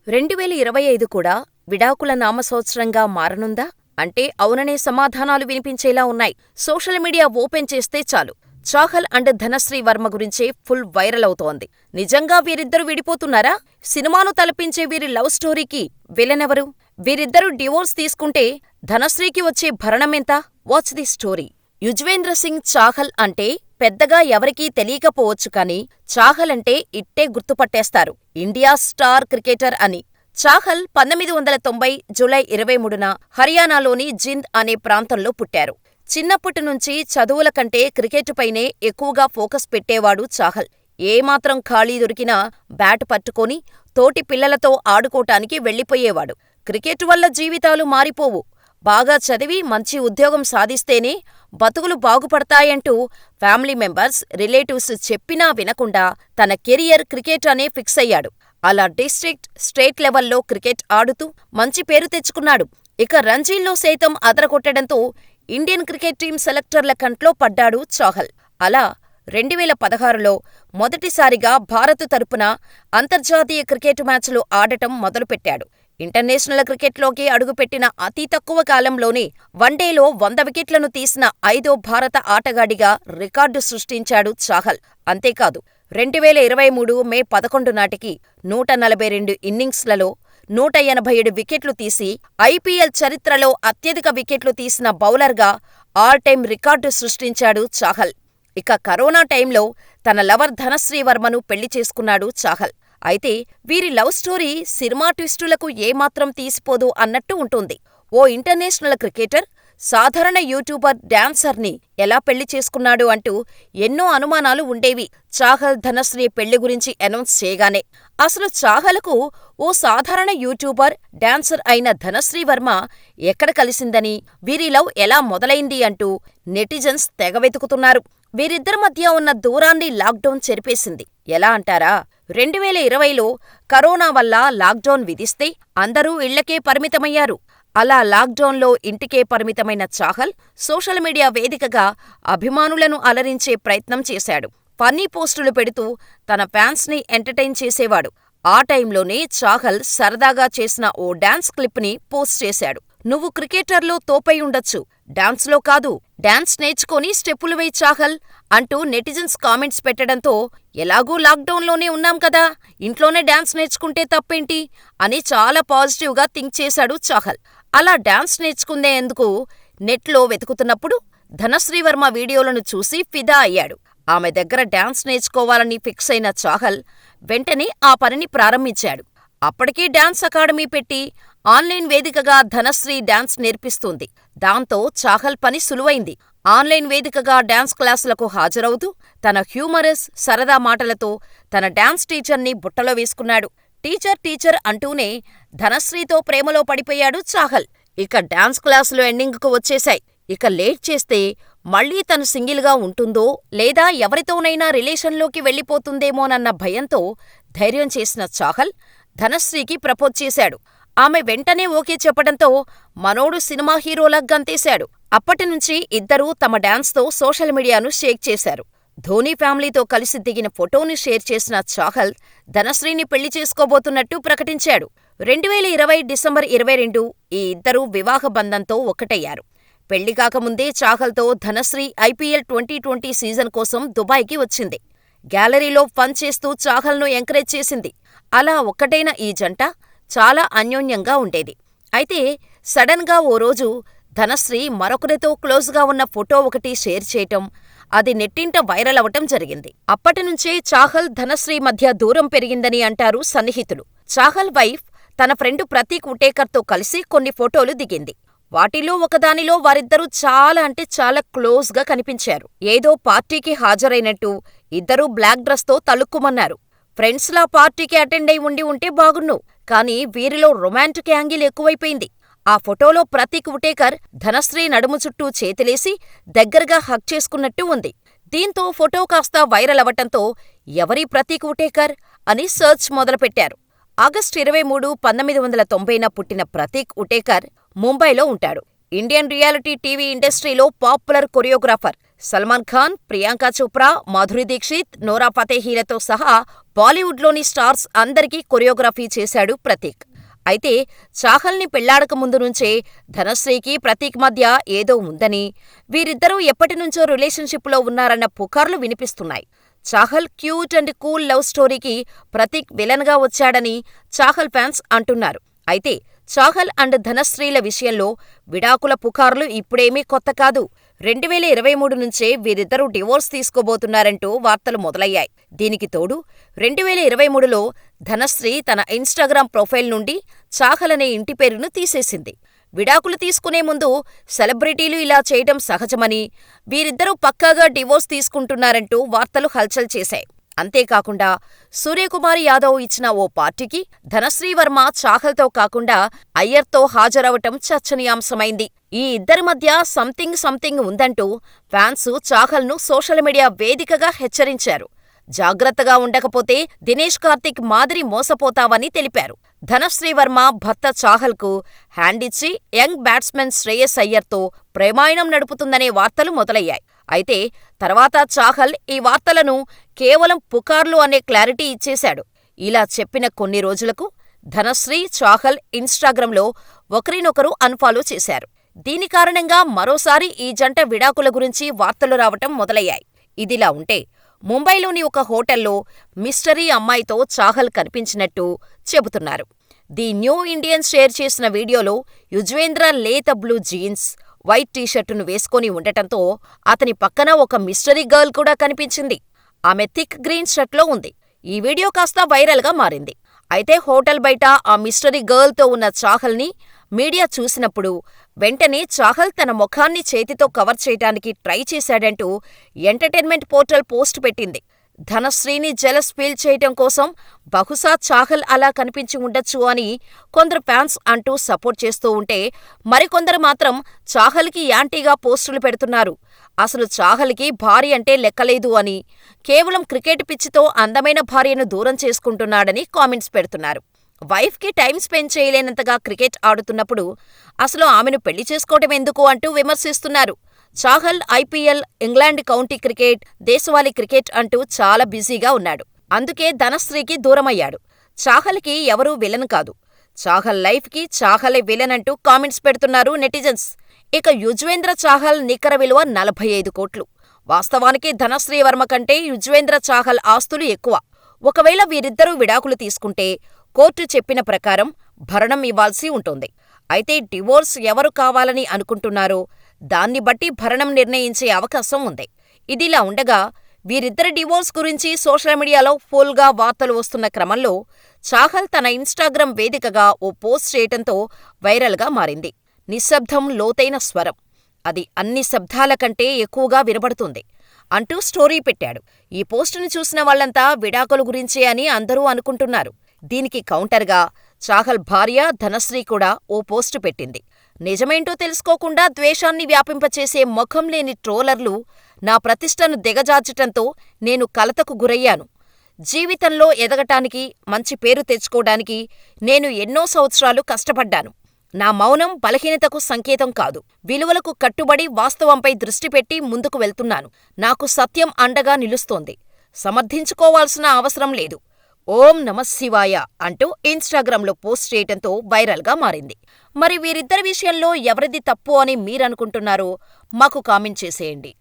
2025 కూడా విడాకుల నామసంవత్సరంగా మారనుందా? అంటే అవుననే సమాధానాలు వినిపించేలా ఉన్నాయి. సోషల్ మీడియా ఓపెన్ చేస్తే చాలు చాహల్ అండ్ ధనశ్రీ వర్మ గురించే ఫుల్ వైరల్ అవుతోంది. నిజంగా వీరిద్దరూ విడిపోతున్నారా? సినిమాను తలపించే వీరి లవ్ స్టోరీకి విలనెవరు? వీరిద్దరూ డివోర్స్ తీసుకుంటే ధనశ్రీకి వచ్చే భరణమెంత? Watch the story. Yuzvendra Singh Chahal అంటే పెద్దగా ఎవరికీ తెలియకపోవచ్చు కానీ చాహల్ అంటే ఇట్టే గుర్తుపట్టేస్తారు, ఇండియా స్టార్ క్రికెటర్ అని. చాహల్ 1990 జూలై 23న హర్యానాలోని జింద్ అనే ప్రాంతంలో పుట్టారు. చిన్నప్పటి నుంచి చదువుల కంటే క్రికెటుపైనే ఎక్కువగా ఫోకస్ పెట్టేవాడు చాహల్. ఏమాత్రం ఖాళీ దొరికినా బ్యాట్ పట్టుకొని తోటి పిల్లలతో ఆడుకోటానికి వెళ్ళిపోయేవాడు. క్రికెట్ వల్ల జీవితాలు మారిపోవు, బాగా చదివి మంచి ఉద్యోగం సాధిస్తేనే బతుకులు బాగుపడతాయంటూ ఫ్యామిలీ మెంబర్స్, రిలేటివ్స్ చెప్పినా వినకుండా తన కెరియర్ క్రికెట్ అనే ఫిక్స్ అయ్యాడు. అలా డిస్ట్రిక్ట్, స్టేట్ లెవెల్లో క్రికెట్ ఆడుతూ మంచి పేరు తెచ్చుకున్నాడు. ఇక రంజీల్లో సైతం అదరగొట్టడంతో ఇండియన్ క్రికెట్ టీం సెలెక్టర్ల కంట్లో పడ్డాడు చాహల్. అలా 2016లో మొదటిసారిగా భారత్ తరపున అంతర్జాతీయ క్రికెట్ మ్యాచ్లు ఆడటం మొదలుపెట్టాడు. ఇంటర్నేషనల్ క్రికెట్లోకి అడుగుపెట్టిన అతి తక్కువ కాలంలోనే వన్డేలో 100 వికెట్లను తీసిన 5వ భారత ఆటగాడిగా రికార్డు సృష్టించాడు చాహల్. అంతేకాదు 2023 మే 11 నాటికి 142 ఇన్నింగ్స్లలో 187 వికెట్లు తీసి ఐపీఎల్ చరిత్రలో అత్యధిక వికెట్లు తీసిన బౌలర్గా ఆల్ టైమ్ రికార్డు సృష్టించాడు చాహల్. ఇక కరోనా టైంలో తన లవర్ ధనశ్రీ వర్మను పెళ్లి చేసుకున్నాడు చాహల్. అయితే వీరి లవ్ స్టోరీ సినిమా ట్విస్టులకు ఏమాత్రం తీసిపోదు అన్నట్టు ఉంటుంది. ఓ ఇంటర్నేషనల్ క్రికెటర్ సాధారణ యూట్యూబర్, డాన్సర్ని ఎలా పెళ్లి చేసుకున్నాడు అంటూ ఎన్నో అనుమానాలు ఉండేవి చాహల్ ధనశ్రీ పెళ్లి గురించి అనౌన్స్ చేయగానే. అసలు చాహల్కు ఓ సాధారణ యూట్యూబర్, డాన్సర్ అయిన ధనశ్రీ వర్మ ఎక్కడ కలిసిందని, వీరి లవ్ ఎలా మొదలైంది అంటూ నెటిజన్స్ తెగ వెతుకుతున్నారు. వీరిద్దరి మధ్య ఉన్న దూరాన్ని లాక్డౌన్ చెరిపేసింది. ఎలా అంటారా? 2020లో కరోనా వల్ల లాక్డౌన్ విధిస్తే అందరూ ఇళ్లకే పరిమితమయ్యారు. అలా లాక్డౌన్లో ఇంటికే పరిమితమైన చాహల్ సోషల్ మీడియా వేదికగా అభిమానులను అలరించే ప్రయత్నం చేశాడు. ఫన్నీ పోస్టులు పెడుతూ తన ఫ్యాన్స్ని ఎంటర్టైన్ చేసేవాడు. ఆ టైంలోనే చాహల్ సరదాగా చేసిన ఓ డాన్స్ క్లిప్ని పోస్ట్ చేశాడు. నువ్వు క్రికెటర్లో తోపై ఉండొచ్చు, డాన్స్లో కాదు, డాన్స్ నేర్చుకొని స్టెప్పులు వేయ్ చాహల్ అంటూ నెటిజన్స్ కామెంట్స్ పెట్టడంతో ఎలాగూ లాక్డౌన్లోనే ఉన్నాం కదా, ఇంట్లోనే డాన్స్ నేర్చుకుంటే తప్పేంటి అని చాలా పాజిటివ్గా థింక్ చేశాడు చాహల్. అలా డాన్స్ నేర్చుకుందేందుకు నెట్లో వెతుకుతున్నప్పుడు ధనశ్రీ వర్మ వీడియోలను చూసి ఫిదా అయ్యాడు. ఆమె దగ్గర డాన్స్ నేర్చుకోవాలని ఫిక్స్ అయిన చాహల్ వెంటనే ఆ పనిని ప్రారంభించాడు. అప్పటికే డాన్స్ అకాడమీ పెట్టి ఆన్లైన్ వేదికగా ధనశ్రీ డాన్స్ నేర్పిస్తుంది. దాంతో చాహల్ పని సులువైంది. ఆన్లైన్ వేదికగా డాన్స్ క్లాసులకు హాజరవుతూ తన హ్యూమరస్, సరదా మాటలతో తన డాన్స్ టీచర్ని బుట్టలో వేసుకున్నాడు. టీచర్ టీచర్ అంటూనే ధనశ్రీతో ప్రేమలో పడిపోయాడు చాహల్. ఇక డాన్స్ క్లాసులు ఎండింగ్కు వచ్చేశాయి. ఇక లేట్ చేస్తే మళ్లీ తను సింగిల్గా ఉంటుందో లేదా ఎవరితోనైనా రిలేషన్లోకి వెళ్ళిపోతుందేమోనన్న భయంతో ధైర్యం చేసిన చాహల్ ధనశ్రీకి ప్రపోజ్ చేశాడు. ఆమె వెంటనే ఓకే చెప్పడంతో మనోడు సినిమా హీరోలా గంతేశాడు. అప్పటినుంచి ఇద్దరూ తమ డాన్స్తో సోషల్ మీడియాను షేక్ చేశారు. ధోనీ ఫ్యామిలీతో కలిసి దిగిన ఫోటోని షేర్ చేసిన చాహల్ ధనశ్రీని పెళ్లి చేసుకోబోతున్నట్టు ప్రకటించాడు. 2020 డిసెంబర్ 22 ఈ ఇద్దరూ వివాహ బంధంతో ఒక్కటయ్యారు. పెళ్లి కాకముందే చాహల్తో ధనశ్రీ ఐపీఎల్ 2020 సీజన్ కోసం దుబాయ్కి వచ్చింది. గ్యాలరీలో ఫన్ చేస్తూ చాహల్ను ఎంకరేజ్ చేసింది. అలా ఒక్కటైన ఈ జంట చాలా అన్యోన్యంగా ఉండేది. అయితే సడన్గా ఓ రోజు ధనశ్రీ మరొకరితో క్లోజ్గా ఉన్న ఫోటో ఒకటి షేర్ చేయటం, అది నెట్టింట వైరల్ అవటం జరిగింది. అప్పటినుంచే చాహల్, ధనశ్రీ మధ్య దూరం పెరిగిందని అంటారు సన్నిహితులు. చాహల్ వైఫ్ తన ఫ్రెండ్ ప్రతీక్ ఉటేకర్తో కలిసి కొన్ని ఫోటోలు దిగింది. వాటిలో ఒకదానిలో వారిద్దరూ చాలా అంటే చాలా క్లోజ్గా కనిపించారు. ఏదో పార్టీకి హాజరైనట్టు ఇద్దరూ బ్లాక్ డ్రెస్తో తళుక్కుమన్నారు. ఫ్రెండ్స్లా పార్టీకి అటెండ్ అయి ఉంటే బాగున్ను, కానీ వీరిలో రొమాంటిక్ యాంగిల్ ఎక్కువైపోయింది. ఆ ఫోటోలో ప్రతీక్ ఉటేకర్ ధనశ్రీ నడుము చుట్టూ చేతులేసి దగ్గరగా హగ్ చేసుకున్నట్టు ఉంది. దీంతో ఫోటో కాస్త వైరల్ అవటంతో ఎవరీ ప్రతీక్ ఉటేకర్ అని సర్చ్ మొదలుపెట్టారు. ఆగస్టు 23, 1990న పుట్టిన ప్రతీక్ ఉటేకర్ ముంబైలో ఉంటాడు. ఇండియన్ రియాలిటీ టీవీ ఇండస్ట్రీలో పాపులర్ కొరియోగ్రాఫర్. సల్మాన్ ఖాన్, ప్రియాంక చోప్రా, మాధురి దీక్షిత్, నోరా ఫతేహీలతో సహా బాలీవుడ్లోని స్టార్స్ అందరికీ కొరియోగ్రఫీ చేశాడు ప్రతీక్. అయితే చాహల్ని పెళ్లాడక ముందు నుంచే ధనశ్రీకి ప్రతీక్ మధ్య ఏదో ఉందని, వీరిద్దరూ ఎప్పటినుంచో రిలేషన్షిప్లో ఉన్నారన్న పుకార్లు వినిపిస్తున్నాయి. Chahal cute and cool love స్టోరీకి ప్రతీక్ విలన్గా వచ్చాడని చాహల్ ఫ్యాన్స్ అంటున్నారు. అయితే చాహల్ అండ్ ధనశ్రీల విషయంలో విడాకుల పుకార్లు ఇప్పుడేమీ కొత్త కాదు. 2023 నుంచే వీరిద్దరూ డివోర్స్ తీసుకోబోతున్నారంటూ వార్తలు మొదలయ్యాయి. దీనికి తోడు 2023లో ధనశ్రీ తన ఇన్స్టాగ్రామ్ ప్రొఫైల్ నుండి చాహల్ అనే ఇంటి పేరును తీసేసింది. విడాకులు తీసుకునే ముందు సెలబ్రిటీలు ఇలా చేయడం సహజమని, వీరిద్దరూ పక్కాగా డివోర్స్ తీసుకుంటున్నారంటూ వార్తలు హల్చల్ చేశాయి. అంతేకాకుండా సూర్యకుమార్ యాదవ్ ఇచ్చిన ఓ పార్టీకి ధనశ్రీ వర్మ చాహల్తో కాకుండా అయ్యర్తో హాజరవటం చర్చనీయాంశమైంది. ఈ ఇద్దరి మధ్య సంథింగ్ ఉందంటూ ఫ్యాన్స్ చాహల్ను సోషల్ మీడియా వేదికగా హెచ్చరించారు. జాగ్రత్తగా ఉండకపోతే దినేష్ కార్తీక్ మాదిరి మోసపోతావని తెలిపారు. ధనశ్రీ వర్మ భర్త చాహల్కు హ్యాండిచ్చి యంగ్ బ్యాట్స్మెన్ శ్రేయస్ అయ్యర్తో ప్రేమాయణం నడుపుతుందనే వార్తలు మొదలయ్యాయి. అయితే తర్వాత చాహల్ ఈ వార్తలను కేవలం పుకార్లు అనే క్లారిటీ ఇచ్చేశాడు. ఇలా చెప్పిన కొన్ని రోజులకు ధనశ్రీ, చాహల్ ఇన్స్టాగ్రామ్లో ఒకరినొకరు అన్ఫాలో చేశారు. దీని కారణంగా మరోసారి ఈ జంట విడాకుల గురించి వార్తలు రావటం మొదలయ్యాయి. ఇదిలా ఉంటే ముంబైలోని ఒక హోటల్లో మిస్టరీ అమ్మాయితో చాహల్ కనిపించినట్టు చెబుతున్నారు. ది న్యూ ఇండియన్ షేర్ చేసిన వీడియోలో యుజ్వేంద్ర లేత బ్లూ జీన్స్, వైట్ టీషర్టును వేసుకొని ఉండటంతో అతని పక్కన ఒక మిస్టరీ గర్ల్ కూడా కనిపించింది. ఆమె థిక్ గ్రీన్ షర్ట్లో ఉంది. ఈ వీడియో కాస్త వైరల్గా మారింది. అయితే హోటల్ బయట ఆ మిస్టరీ గర్ల్తో ఉన్న చాహల్ని మీడియా చూసినప్పుడు వెంటనే చాహల్ తన ముఖాన్ని చేతితో కవర్ చేయటానికి ట్రై చేశాడంటూ ఎంటర్టైన్మెంట్ పోర్టల్ పోస్ట్ పెట్టింది. ధనశ్రీని జెలస్ ఫీల్ చేయటం కోసం బహుశా చాహల్ అలా కనిపించి ఉండొచ్చు అని కొందరు ఫ్యాన్స్ అంటూ సపోర్ట్ చేస్తూ ఉంటే, మరికొందరు మాత్రం చాహల్కి యాంటీగా పోస్టులు పెడుతున్నారు. అసలు చాహల్కి భార్య అంటే లెక్కలేదు అని, కేవలం క్రికెట్ పిచ్చితో అందమైన భార్యను దూరం చేసుకుంటున్నాడని కామెంట్స్ పెడుతున్నారు. వైఫ్కి టైం స్పెండ్ చేయలేనంతగా క్రికెట్ ఆడుతున్నప్పుడు అసలు ఆమెను పెళ్లి చేసుకోవటం ఎందుకు అంటూ విమర్శిస్తున్నారు. Chahal IPL, England county cricket, దేశవాళీ క్రికెట్ అంటూ చాలా బిజీగా ఉన్నాడు. అందుకే ధనశ్రీకి దూరమయ్యాడు. చాహల్కి ఎవరూ విలన్ కాదు. చాహల్ లైఫ్కి చాహలే విలన్ అంటూ కామెంట్స్ పెడుతున్నారు నెటిజన్స్. ఇక యుజ్వేంద్ర చాహల్ నికర విలువ 45 కోట్లు. వాస్తవానికి ధనశ్రీ వర్మ కంటే యుజ్వేంద్ర చాహల్ ఆస్తులు ఎక్కువ. ఒకవేళ వీరిద్దరూ విడాకులు తీసుకుంటే కోర్టు చెప్పిన ప్రకారం భరణం ఇవ్వాల్సి ఉంటుంది. అయితే డివోర్స్ ఎవరు కావాలని అనుకుంటున్నారో దాన్ని బట్టి భరణం నిర్ణయించే అవకాశం ఉంది. ఇదిలా ఉండగా వీరిద్దరి డివోర్స్ గురించి సోషల్ మీడియాలో ఫుల్గా వార్తలు వస్తున్న క్రమంలో చాహల్ తన ఇన్స్టాగ్రామ్ వేదికగా ఓ పోస్ట్ చేయటంతో వైరల్గా మారింది. నిశ్శబ్దం లోతైన స్వరం, అది అన్ని శబ్దాల కంటే ఎక్కువగా వినబడుతుంది అంటూ స్టోరీ పెట్టాడు. ఈ పోస్టును చూసిన వాళ్లంతా విడాకుల గురించే అని అందరూ అనుకుంటున్నారు. దీనికి కౌంటర్గా చాహల్ భార్య ధనశ్రీ కూడా ఓ పోస్టు పెట్టింది. నిజమేంటో తెలుసుకోకుండా ద్వేషాన్ని వ్యాపింపచేసే ముఖం లేని ట్రోలర్లు నా ప్రతిష్టను దిగజార్చటంతో నేను కలతకు గురయ్యాను. జీవితంలో ఎదగటానికి, మంచి పేరు తెచ్చుకోవడానికి నేను ఎన్నో సంవత్సరాలు కష్టపడ్డాను. నా మౌనం బలహీనతకు సంకేతం కాదు. విలువలకు కట్టుబడి వాస్తవంపై దృష్టి పెట్టి ముందుకు వెళ్తున్నాను. నాకు సత్యం అండగా నిలుస్తోంది. సమర్థించుకోవాల్సిన అవసరం లేదు. ఓం నమఃశివాయ అంటూ ఇన్స్టాగ్రామ్లో పోస్ట్ చేయటంతో వైరల్గా మారింది. మరి వీరిద్దరి విషయంలో ఎవరిది తప్పు అని మీరనుకుంటున్నారో మాకు కామెంట్ చేసేయండి.